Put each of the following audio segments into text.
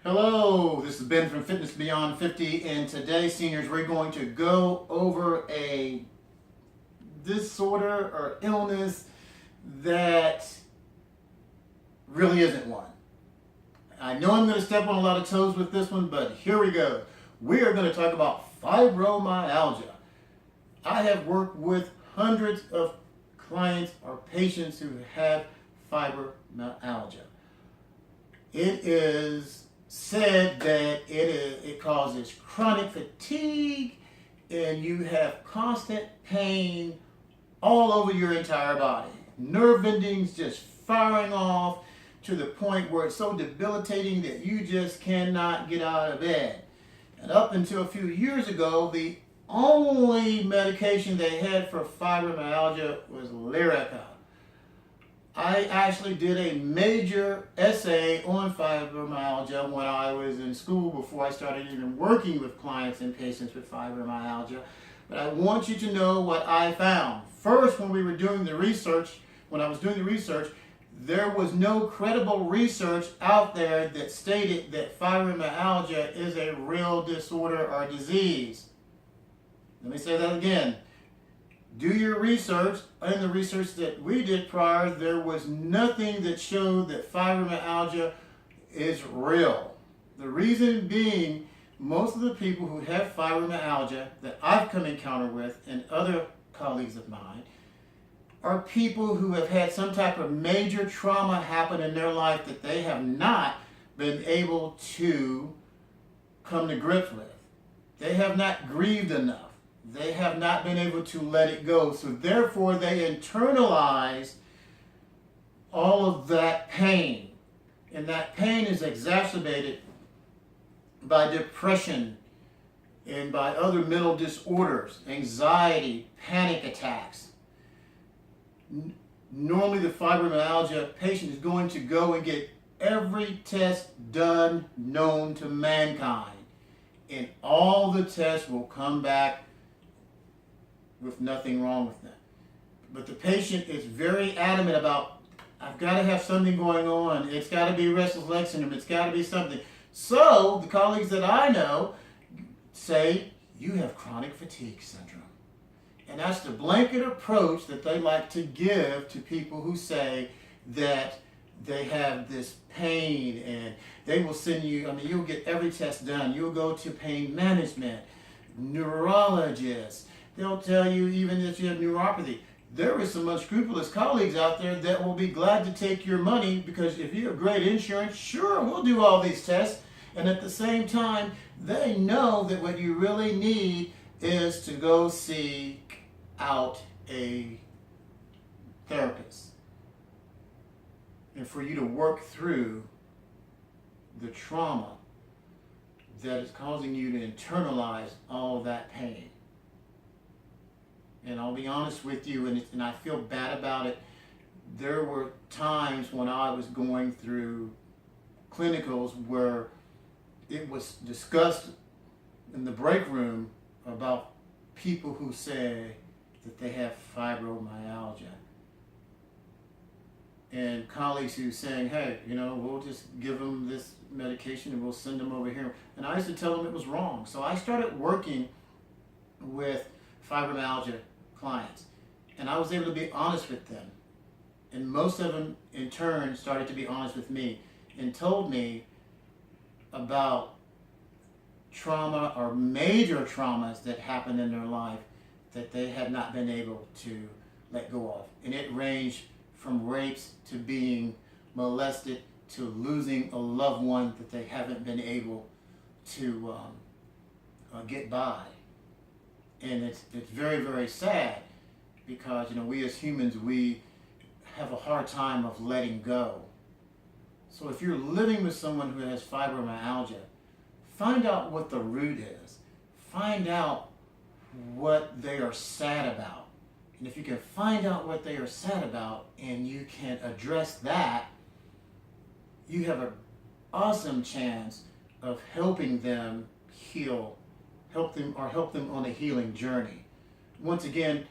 Hello, this is Ben from Fitness Beyond 50, and today, seniors, we're going to go over a disorder or illness that really isn't one. I know I'm going to step on a lot of toes with this one, but here we go. We are going to talk about fibromyalgia. I have worked with hundreds of clients or patients who have fibromyalgia. It is said that it causes chronic fatigue and you have constant pain all over your entire body. Nerve endings just firing off to the point where it's so debilitating that you just cannot get out of bed. And up until a few years ago, the only medication they had for fibromyalgia was Lyrica. I actually did a major essay on fibromyalgia when I was in school before I started even working with clients and patients with fibromyalgia. But I want you to know what I found. First, when I was doing the research, there was no credible research out there that stated that fibromyalgia is a real disorder or disease. Let me say that again. Do your research. In the research that we did prior, there was nothing that showed that fibromyalgia is real. The reason being, most of the people who have fibromyalgia that I've come encounter with and other colleagues of mine are people who have had some type of major trauma happen in their life that they have not been able to come to grips with. They have not grieved enough. They have not been able to let it go. So therefore, they internalize all of that pain. And that pain is exacerbated by depression and by other mental disorders, anxiety, panic attacks. Normally, the fibromyalgia patient is going to go and get every test done known to mankind. And all the tests will come back with nothing wrong with them. But the patient is very adamant about, I've got to have something going on. It's got to be restless leg syndrome. It's got to be something. So the colleagues that I know say, you have chronic fatigue syndrome. And that's the blanket approach that they like to give to people who say that they have this pain, and they will send you, you'll get every test done. You'll go to pain management, neurologists. They'll tell you even if you have neuropathy. There are some unscrupulous colleagues out there that will be glad to take your money because if you have great insurance, sure, we'll do all these tests. And at the same time, they know that what you really need is to go seek out a therapist and for you to work through the trauma that is causing you to internalize all that pain. And I'll be honest with you, and I feel bad about it. There were times when I was going through clinicals where it was discussed in the break room about people who say that they have fibromyalgia. And colleagues who saying, hey, we'll just give them this medication and we'll send them over here. And I used to tell them it was wrong. So I started working with fibromyalgia clients, and I was able to be honest with them, and most of them in turn started to be honest with me and told me about trauma or major traumas that happened in their life that they had not been able to let go of. And it ranged from rapes to being molested to losing a loved one that they haven't been able to get by. And it's very, very sad because, we as humans, we have a hard time of letting go. So if you're living with someone who has fibromyalgia, find out what the root is. Find out what they are sad about. And if you can find out what they are sad about and you can address that, you have an awesome chance of helping them heal. Help them on a healing journey. Once again,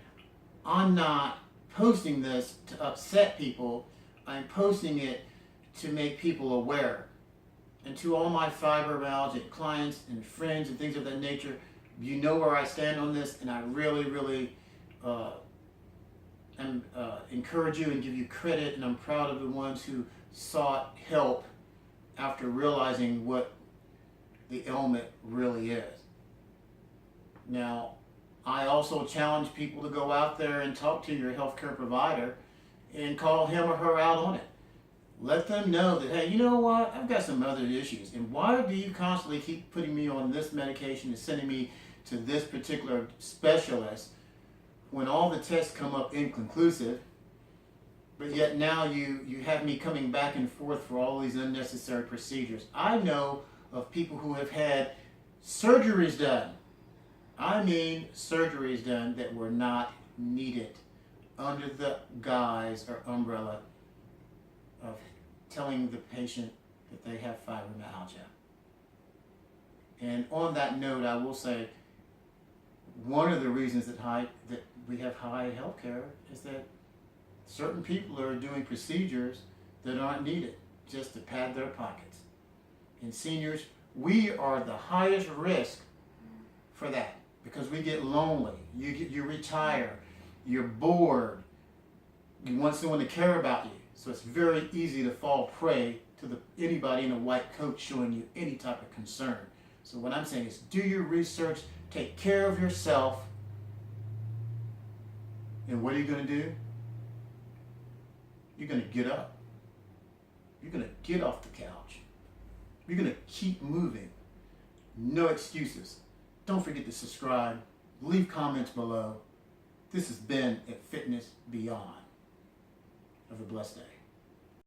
I'm not posting this to upset people. I'm posting it to make people aware. And to all my fibromyalgia clients and friends and things of that nature, you know where I stand on this, and I really, really encourage you and give you credit, and I'm proud of the ones who sought help after realizing what the ailment really is. Now, I also challenge people to go out there and talk to your healthcare provider and call him or her out on it. Let them know that, hey, you know what, I've got some other issues, and why do you constantly keep putting me on this medication and sending me to this particular specialist when all the tests come up inconclusive, but yet now you have me coming back and forth for all these unnecessary procedures. I know of people who have had surgeries done. I mean surgeries done that were not needed under the guise or umbrella of telling the patient that they have fibromyalgia. And on that note, I will say one of the reasons that we have high healthcare is that certain people are doing procedures that aren't needed just to pad their pockets. And seniors, we are the highest risk for that because we get lonely. You retire, you're bored, you want someone to care about you. So it's very easy to fall prey to anybody in a white coat showing you any type of concern. So what I'm saying is do your research, take care of yourself, and what are you going to do? You're going to get up. You're going to get off the couch. You're going to keep moving. No excuses. Don't forget to subscribe. Leave comments below. This has been at Fitness Beyond. Have a blessed day.